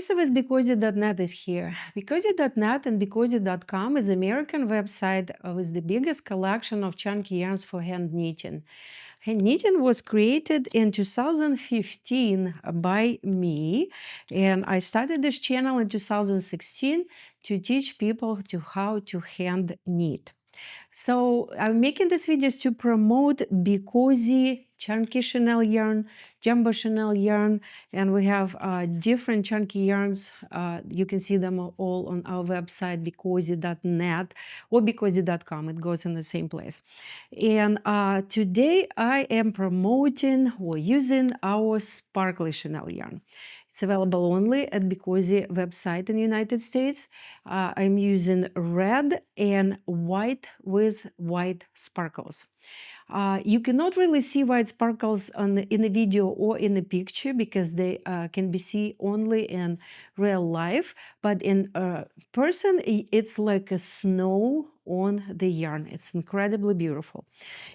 Teresa with BeCozi.net is here. BeCozi.net and BeCozi.com is an American website with the biggest collection of chunky yarns for hand knitting. Hand knitting was created in 2015 by me, and I started this channel in 2016 to teach people how to hand knit. So I'm making these videos to promote BeCozi, chunky chenille yarn, jumbo chenille yarn, and we have different chunky yarns. You can see them all on our website, BeCozi.net or BeCozi.com. It goes in the same place. And today I am promoting or using our sparkly chenille yarn. It's available only at BeCozi website in the United States. I'm using red and white with white sparkles. You cannot really see white sparkles in the video or in the picture because they can be seen only in real life, but in person it's like a snow on the yarn. It's incredibly beautiful.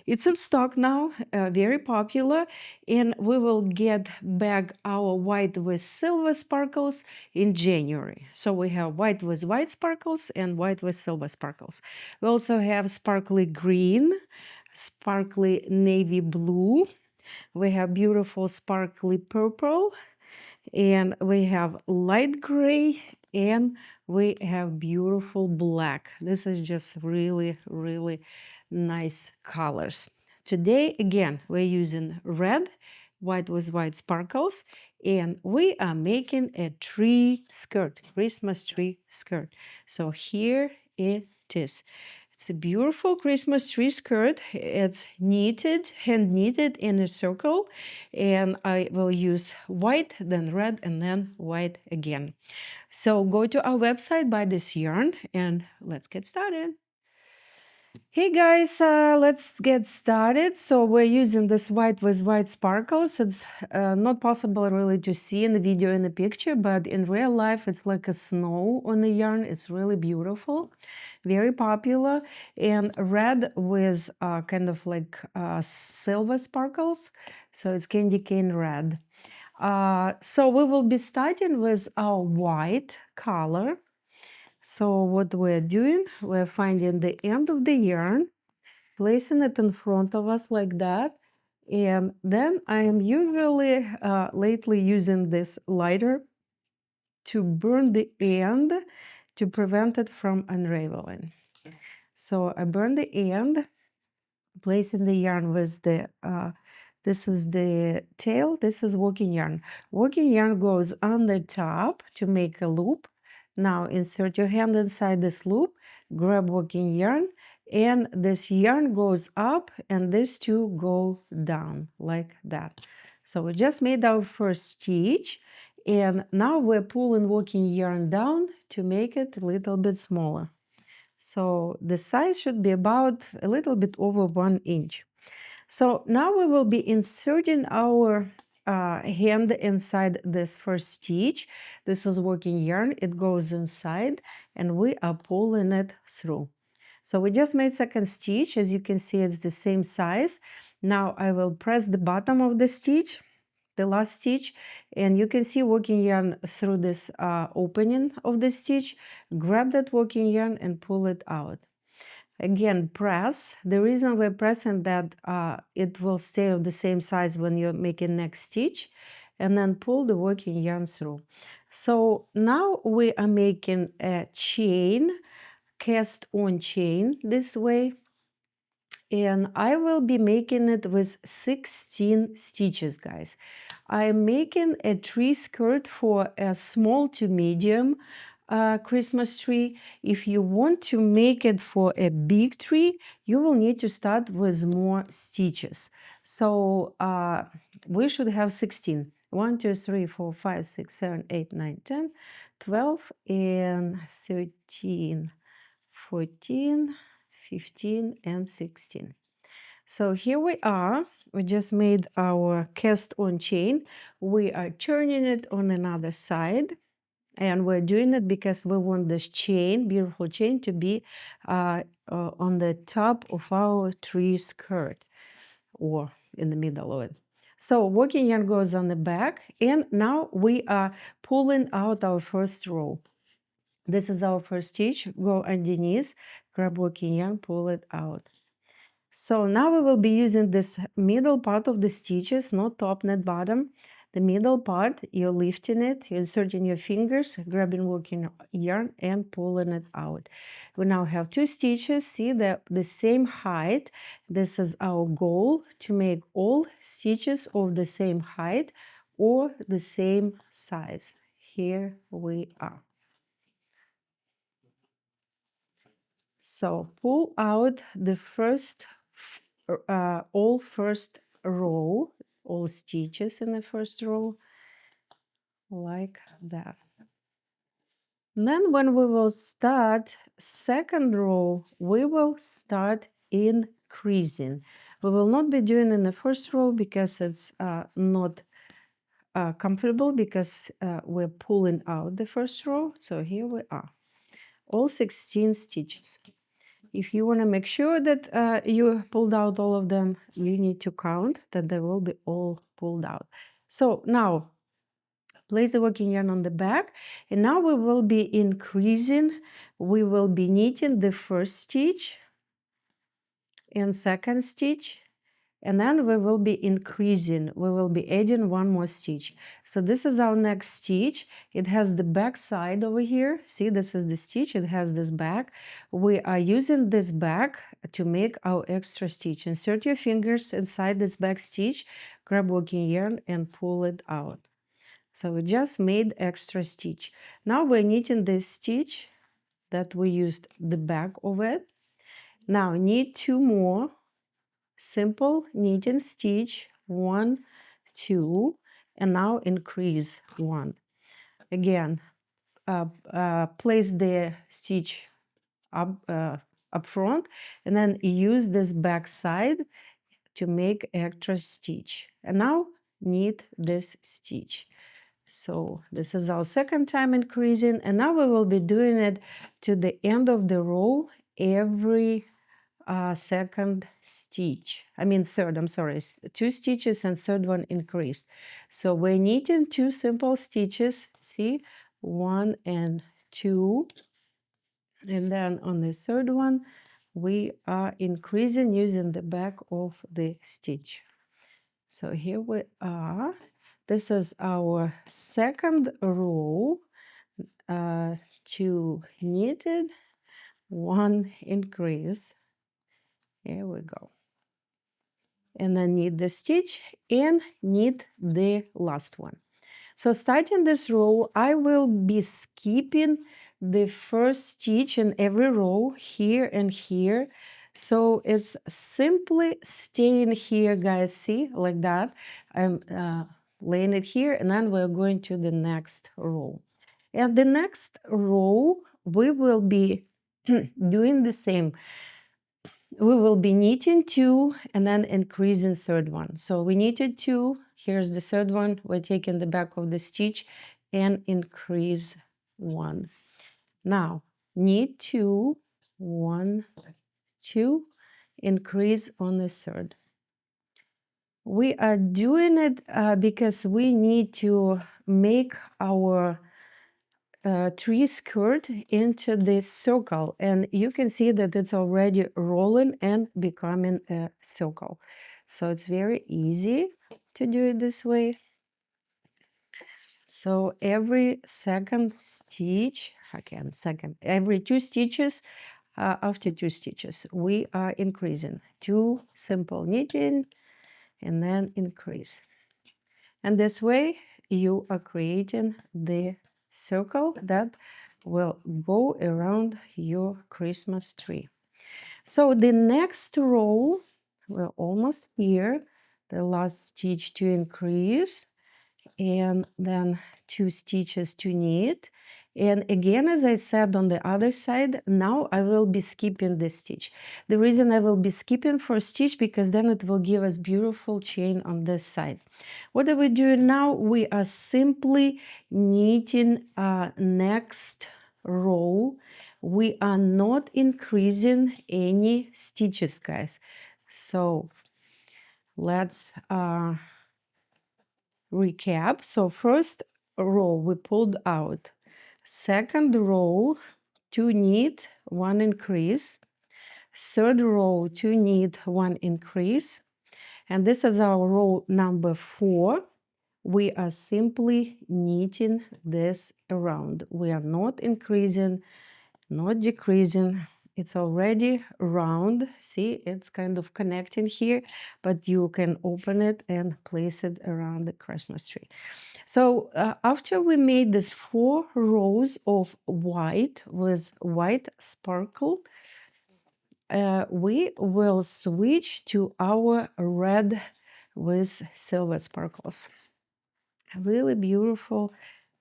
It's in stock now, very popular, and we will get back our white with silver sparkles in January. So we have white with white sparkles and white with silver sparkles. We also have sparkly green, sparkly navy blue. We have beautiful sparkly purple, and we have light gray, and we have beautiful black. This is just really, really nice colors. Today, again, we're using red, white with white sparkles, and we are making a tree skirt, Christmas tree skirt. So here it is. It's a beautiful Christmas tree skirt. It's knitted, hand knitted in a circle, and I will use white, then red, and then white again. So go to our website, buy this yarn, and let's get started. Hey guys, let's get started. So we're using this white with white sparkles. It's not possible really to see in the video in the picture, but in real life it's like a snow on the yarn. It's really beautiful, very popular. And red with kind of like silver sparkles. So it's candy cane red. So we will be starting with our white color. So what we're doing, we're finding the end of the yarn, placing it in front of us like that. And then I am usually lately using this lighter to burn the end to prevent it from unraveling. So I burn the end, placing the yarn with the, this is the tail, this is working yarn. Working yarn goes on the top to make a loop. Now insert your hand inside this loop, grab working yarn, and this yarn goes up and these two go down like that. So we just made our first stitch, and now we're pulling working yarn down to make it a little bit smaller. So the size should be about a little bit over 1 inch. So now we will be inserting our hand inside this first stitch. This is working yarn. It goes inside and we are pulling it through. So we just made second stitch. As you can see, it's the same size. Now I will press the bottom of the stitch, the last stitch, and you can see working yarn through this opening of the stitch. Grab that working yarn and pull it out. Again, press. The reason we're pressing that it will stay of the same size when you're making next stitch, and then pull the working yarn through. So now we are making a chain, cast on chain this way, and I will be making it with 16 stitches, guys. I'm making a tree skirt for a small to medium Christmas tree. If you want to make it for a big tree, you will need to start with more stitches. So we should have 16. 1, 2, 3, 4, 5, 6, 7, 8, 9, 10, 12, and 13, 14, 15, and 16. So here we are. We just made our cast on chain. We are turning it on another side. And we're doing it because we want this chain, beautiful chain, to be on the top of our tree skirt or in the middle of it. So working yarn goes on the back, and now we are pulling out our first row. This is our first stitch. Go underneath, grab working yarn, pull it out. So now we will be using this middle part of the stitches, not top, not bottom. The middle part, you're lifting it, you're inserting your fingers, grabbing working yarn and pulling it out. We now have 2 stitches. See that the same height. This is our goal, to make all stitches of the same height or the same size. Here we are. So pull out the all first row, all stitches in the first row, like that. Then when we will start second row, we will start increasing. We will not be doing in the first row because it's not comfortable, because we're pulling out the first row. So here we are, all 16 stitches. If you want to make sure that you pulled out all of them, you need to count that they will be all pulled out. So now place the working yarn on the back, and now we will be increasing. We will be knitting the first stitch and second stitch, and then we will be increasing. We will be adding one more stitch. So this is our next stitch. It has the back side over here. See, this is the stitch. It has this back. We are using this back to make our extra stitch. Insert your fingers inside this back stitch, grab working yarn and pull it out. So we just made extra stitch. Now we're knitting this stitch that we used the back of it. Now knit 2 more simple knitting stitch, 1, 2, and now increase 1. Again, place the stitch up front, and then use this back side to make extra stitch. And now knit this stitch. So this is our second time increasing, and now we will be doing it to the end of the row every second stitch. I mean third, I'm sorry, 2 stitches and third one increased. So we're knitting 2 simple stitches, see, 1 and 2, and then on the third one we are increasing using the back of the stitch. So here we are. This is our second row, 2 knitted, 1 increase. Here we go. And then knit the stitch and knit the last one. So starting this row, I will be skipping the first stitch in every row, here and here. So it's simply staying here, guys, see, like that. I'm laying it here, and then we're going to the next row. And the next row, we will be doing the same. We will be knitting 2 and then increasing third one. So we knitted 2, here's the third one, we're taking the back of the stitch and increase 1. Now knit 2, 1, 2, increase on the third. We are doing it because we need to make our tree skirt into this circle, and you can see that it's already rolling and becoming a circle. So it's very easy to do it this way. So every second stitch, again, every 2 stitches, after 2 stitches, we are increasing 2 simple knitting and then increase. And this way you are creating the circle that will go around your Christmas tree. So the next row, we're almost here, the last stitch to increase, and then 2 stitches to knit. And again, as I said on the other side, now I will be skipping this stitch. The reason I will be skipping for a stitch, because then it will give us beautiful chain on this side. What are we doing now? We are simply knitting next row. We are not increasing any stitches, guys. So let's recap. So first row we pulled out, second row 2 knit, 1 increase, third row 2 knit, 1 increase, and this is our row number 4. We are simply knitting this around. We are not increasing, not decreasing. It's already round. See, it's kind of connecting here, but you can open it and place it around the Christmas tree. So after we made these 4 rows of white with white sparkle, we will switch to our red with silver sparkles. A really beautiful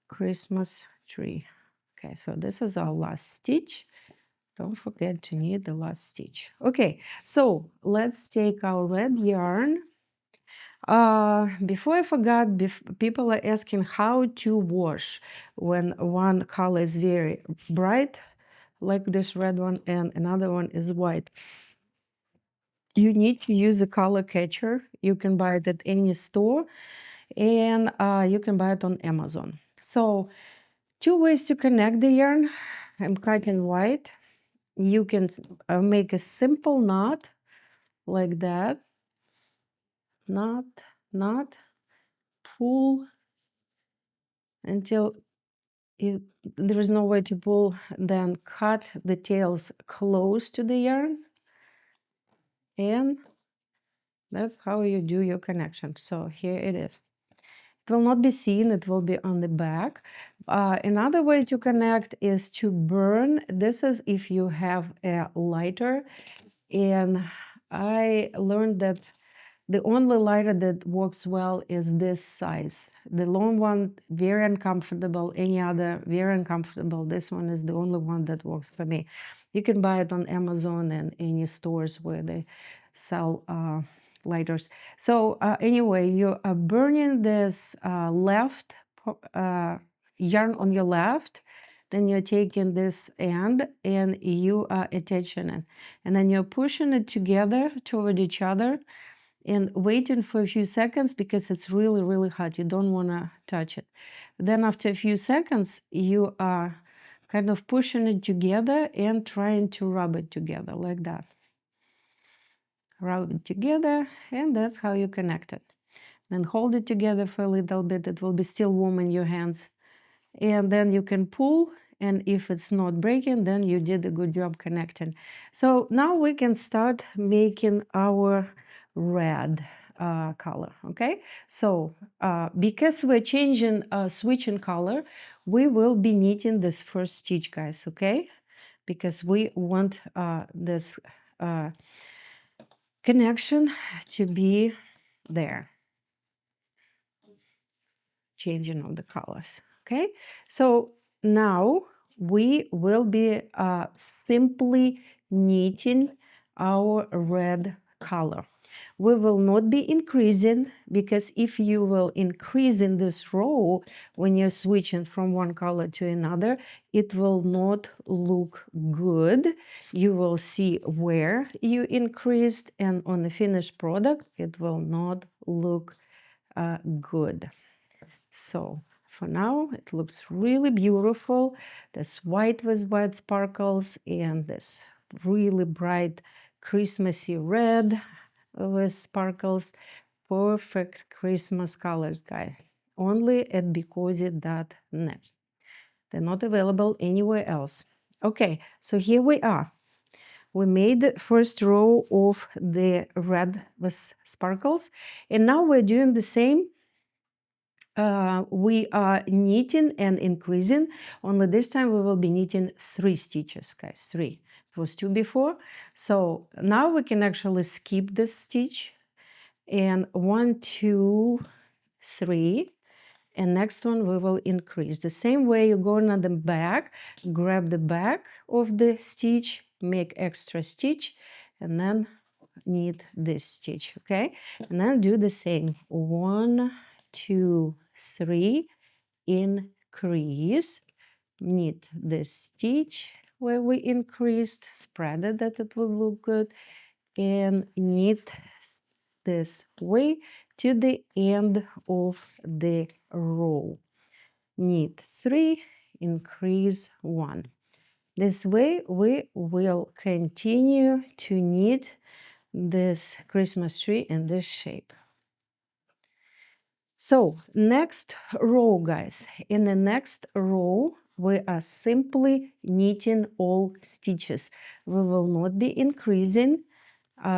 Christmas tree. Okay, so this is our last stitch. Don't forget to knit the last stitch. Okay, so let's take our red yarn. Before I forgot, people are asking how to wash when one color is very bright, like this red one, and another one is white. You need to use a color catcher. You can buy it at any store, and you can buy it on Amazon. So 2 ways to connect the yarn. I'm cutting white. You can make a simple knot like that. Knot, pull until there is no way to pull, then cut the tails close to the yarn, and that's how you do your connection. So here it is. It will not be seen, it will be on the back. Another way to connect is to burn. This is if you have a lighter, and I learned that the only lighter that works well is this size. The long one, very uncomfortable. Any other, very uncomfortable. This one is the only one that works for me. You can buy it on Amazon and any stores where they sell lighters. So anyway, you are burning this left yarn on your left. Then you're taking this end and you are attaching it. And then you're pushing it together toward each other and waiting for a few seconds because it's really, really hot. You don't want to touch it. Then after a few seconds, you are kind of pushing it together and trying to rub it together like that. Rub it together, and that's how you connect it. Then hold it together for a little bit. It will be still warm in your hands. And then you can pull, and if it's not breaking, then you did a good job connecting. So now we can start making our red color. Okay, so because we're changing switching color, we will be knitting this first stitch, guys. Okay, because we want this connection to be there, changing of the colors. Okay, so now we will be simply knitting our red color. We will not be increasing, because if you will increase in this row when you're switching from one color to another, it will not look good. You will see where you increased, and on the finished product it will not look good. So for now it looks really beautiful, this white with white sparkles and this really bright Christmassy red with sparkles. Perfect Christmas colors, guys. Only at BeCozi.net. They're not available anywhere else. Okay, so here we are. We made the first row of the red with sparkles, and now we're doing the same. We are knitting and increasing. Only this time we will be knitting 3 stitches, guys, 3. It was 2 before. So now we can actually skip this stitch, and 1, 2, 3, and next one we will increase. The same way you're going on the back, grab the back of the stitch, make extra stitch, and then knit this stitch, okay? And then do the same. 1, 2, 3, increase, knit this stitch where we increased, spread it that it will look good, and knit this way to the end of the row. Knit 3, increase 1. This way we will continue to knit this Christmas tree in this shape. So next row, guys, in the next row we are simply knitting all stitches. We will not be increasing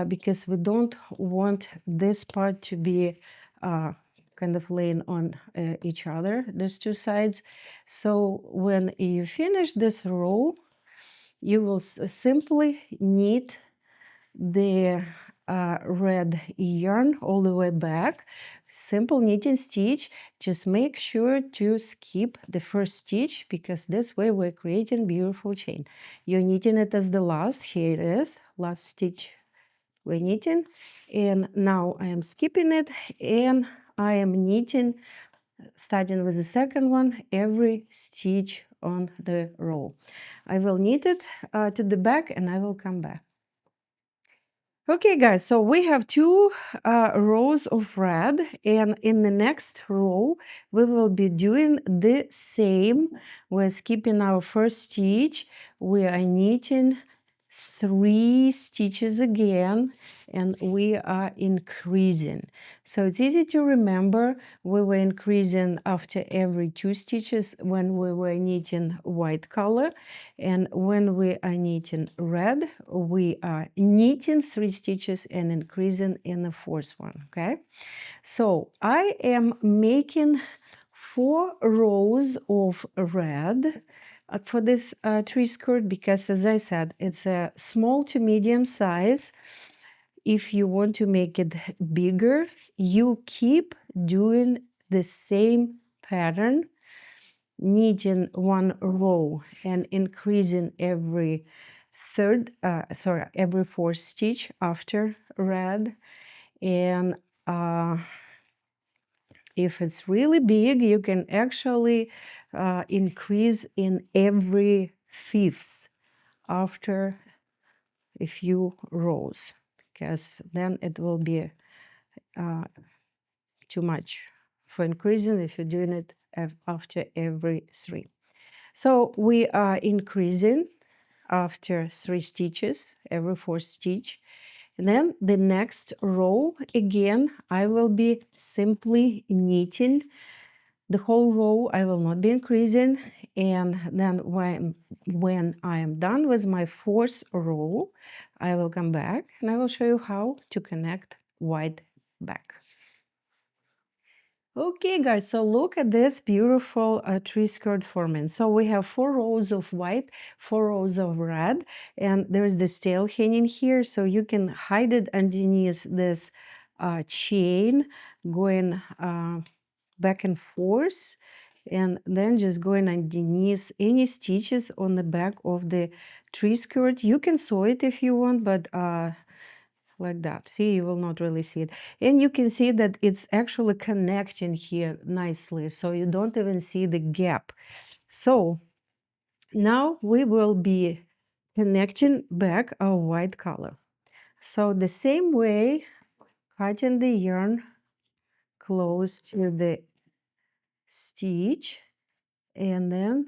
because we don't want this part to be kind of laying on each other, these two sides. So when you finish this row, you will simply knit the red yarn all the way back. Simple knitting stitch. Just make sure to skip the first stitch because this way we're creating beautiful chain. You're knitting it as the last. Here it is, last stitch we're knitting, and now I am skipping it and I am knitting, starting with the second one, every stitch on the row. I will knit it to the back and I will come back. Okay, guys, so we have two rows of red, and in the next row we will be doing the same. We're skipping our first stitch. We are knitting 3 stitches again, and we are increasing. So it's easy to remember. We were increasing after every 2 stitches when we were knitting white color, and when we are knitting red, we are knitting 3 stitches and increasing in the 4th one. Okay, so I am making 4 rows of red for this tree skirt because, as I said, it's a small to medium size. If you want to make it bigger, you keep doing the same pattern, knitting 1 row and increasing every every 4th stitch after red. And if it's really big, you can actually increase in every 5th after a few rows, because then it will be too much for increasing if you're doing it after every 3. So we are increasing after 3 stitches, every 4th stitch. And then the next row, again, I will be simply knitting the whole row. I will not be increasing. And then when I am done with my 4th row, I will come back and I will show you how to connect white back. Okay, guys, so look at this beautiful tree skirt forming. So we have 4 rows of white, 4 rows of red, and there's this tail hanging here, so you can hide it underneath this chain going back and forth, and then just going underneath any stitches on the back of the tree skirt. You can sew it if you want, but like that. See, you will not really see it. And you can see that it's actually connecting here nicely, so you don't even see the gap. So now we will be connecting back our white color. So the same way, cutting the yarn close to the stitch, and then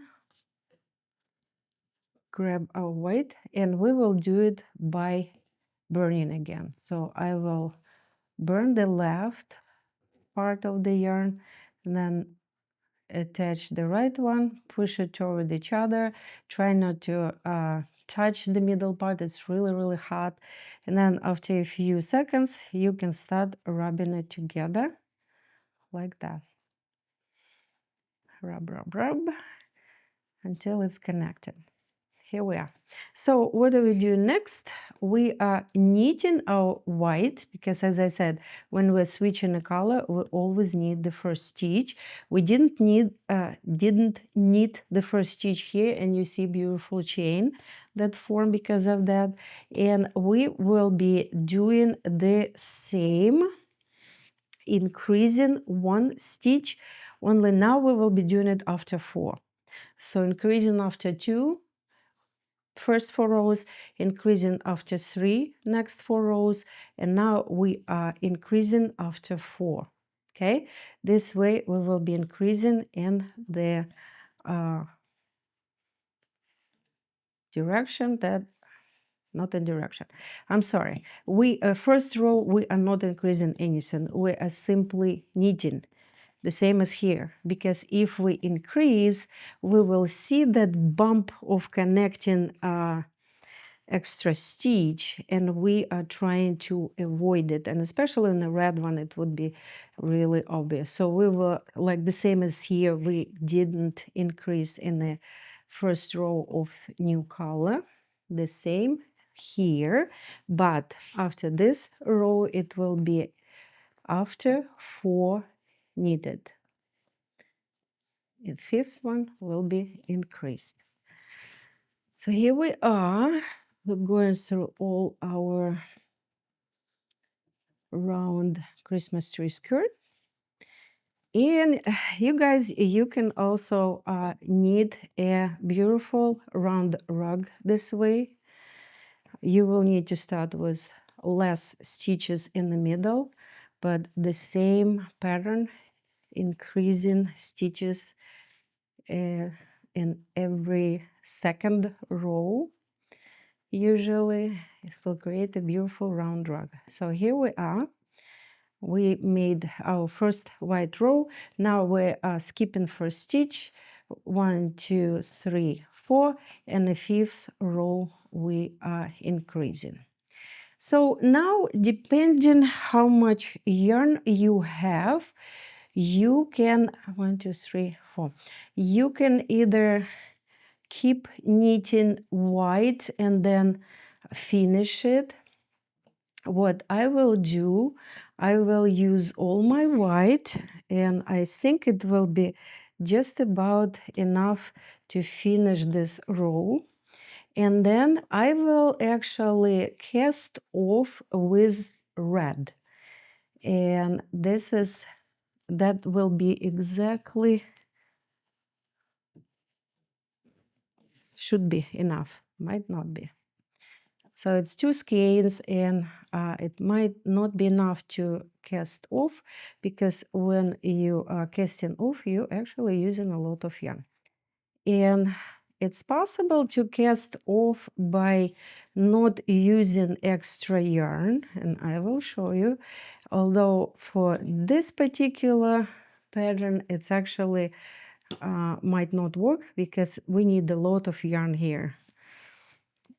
grab our white, and we will do it by burning again. So I will burn the left part of the yarn and then attach the right one, push it toward each other, try not to touch the middle part, it's really hot, and then after a few seconds you can start rubbing it together like that. Rub until it's connected. Here we are. So what do we do next? We are knitting our white, because as I said, when we're switching a color, we always knit the first stitch. We didn't knit the first stitch here, and you see beautiful chain that formed because of that. And we will be doing the same, increasing 1 stitch, only now we will be doing it after 4. So increasing after 2, first 4 rows, increasing after 3 next 4 rows, and now we are increasing after 4. Okay, this way we will be increasing in the direction that, not in direction, I'm sorry, we first row we are not increasing anything, we are simply knitting, the same as here, because if we increase we will see that bump of connecting extra stitch, and we are trying to avoid it, and especially in the red one it would be really obvious. So we were like the same as here, we didn't increase in the first row of new color, the same here, but after this row it will be after 4 knitted. The fifth one will be increased. So here we are, we're going through all our round Christmas tree skirt. And you guys, you can also knit a beautiful round rug this way. You will need to start with less stitches in the middle, but the same pattern, increasing stitches in every second row. Usually it will create a beautiful round rug. So here we are. We made our first white row. Now we are skipping first stitch, 1, 2, 3, 4, and the fifth row we are increasing. So now, depending how much yarn you have, you can 1, 2, 3, 4. You can either keep knitting white and then finish it. What I will do, I will use all my white, and I think it will be just about enough to finish this row. And then I will actually cast off with red. And that will be exactly, should be enough, might not be. So it's 2 skeins, and it might not be enough to cast off, because when you are casting off, you're actually using a lot of yarn. And it's possible to cast off by not using extra yarn, and I will show you. Although for this particular pattern, it's actually might not work, because we need a lot of yarn here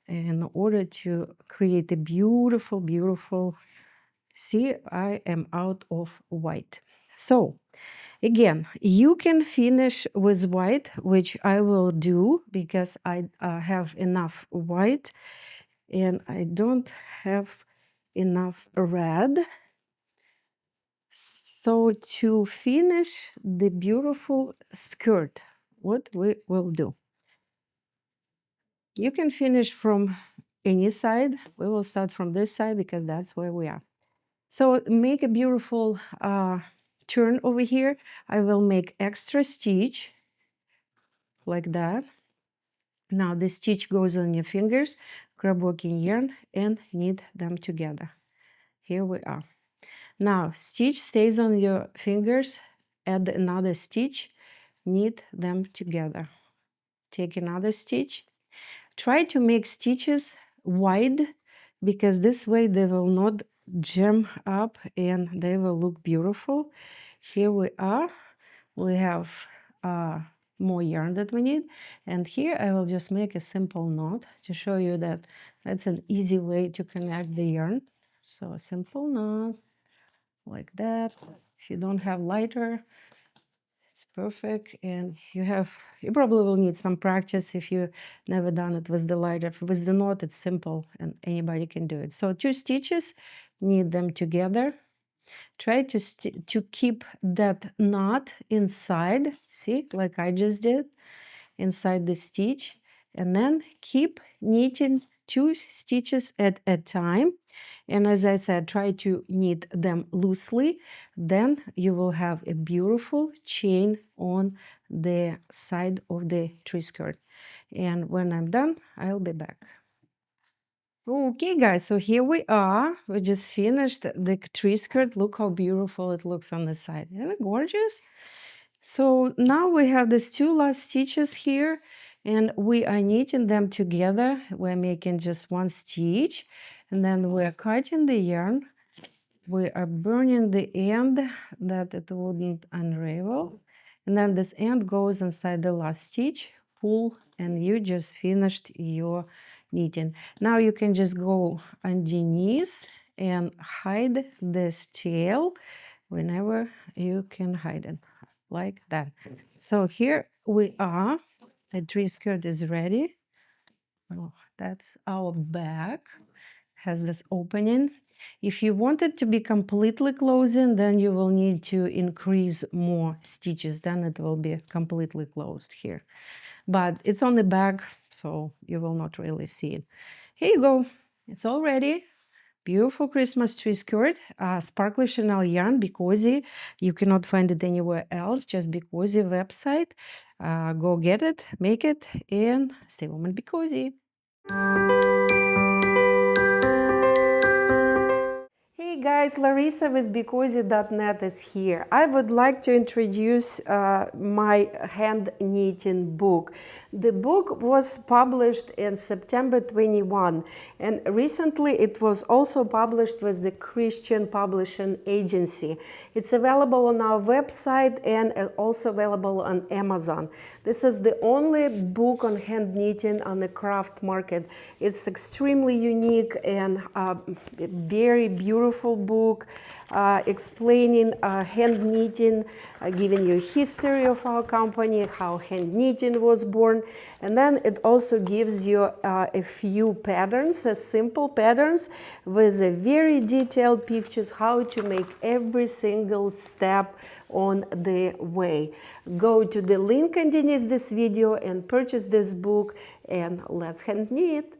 in order to create a beautiful, beautiful, see, I am out of white. So again, you can finish with white, which I will do because I have enough white and I don't have enough red. So to finish the beautiful skirt, what we will do, you can finish from any side. We will start from this side because that's where we are. So make a beautiful turn over here. I will make extra stitch like that. Now the stitch goes on your fingers, grab working yarn and knit them together. Here we are. Now stitch stays on your fingers, add another stitch, knit them together. Take another stitch. Try to make stitches wide, because this way they will not jam up and they will look beautiful. Here we are. We have more yarn that we need, and here I will just make a simple knot to show you that that's an easy way to connect the yarn. So a simple knot like that. If you don't have lighter, it's perfect. And you probably will need some practice if you never done it with the lighter. With the knot, it's simple and anybody can do it. So 2 stitches, knit them together. Try to keep that knot inside, see, like I just did, inside the stitch, and then keep knitting 2 stitches at a time. And as I said, try to knit them loosely, then you will have a beautiful chain on the side of the tree skirt. And when I'm done, I'll be back. Okay, guys, so here we are. We just finished the tree skirt. Look how beautiful it looks on the side. Isn't it gorgeous? So now we have these two last stitches here, and we are knitting them together. We're making just one stitch, and then we're cutting the yarn. We are burning the end that it wouldn't unravel. And then this end goes inside the last stitch, pull, and you just finished your knitting. Now you can just go underneath and hide this tail whenever you can hide it, like that. So here we are. The tree skirt is ready. Oh, that's our back. Has this opening. If you want it to be completely closing, then you will need to increase more stitches. Then it will be completely closed here. But it's on the back, so you will not really see it. Here you go. It's all ready. Beautiful Christmas tree skirt, sparkly chenille yarn, BeCozi. You cannot find it anywhere else, just BeCozi website. Go get it, make it, and stay warm and BeCozi. Hey guys, Larissa with BeCozi.net is here. I would like to introduce my hand knitting book. The book was published in September 21, and recently it was also published with the Christian Publishing Agency. It's available on our website and also available on Amazon. This is the only book on hand knitting on the craft market. It's extremely unique and very beautiful book explaining hand knitting, giving you history of our company, how hand knitting was born, and then it also gives you a few patterns, simple patterns with a very detailed pictures how to make every single step on the way. Go to the link underneath this video and purchase this book, and let's hand knit.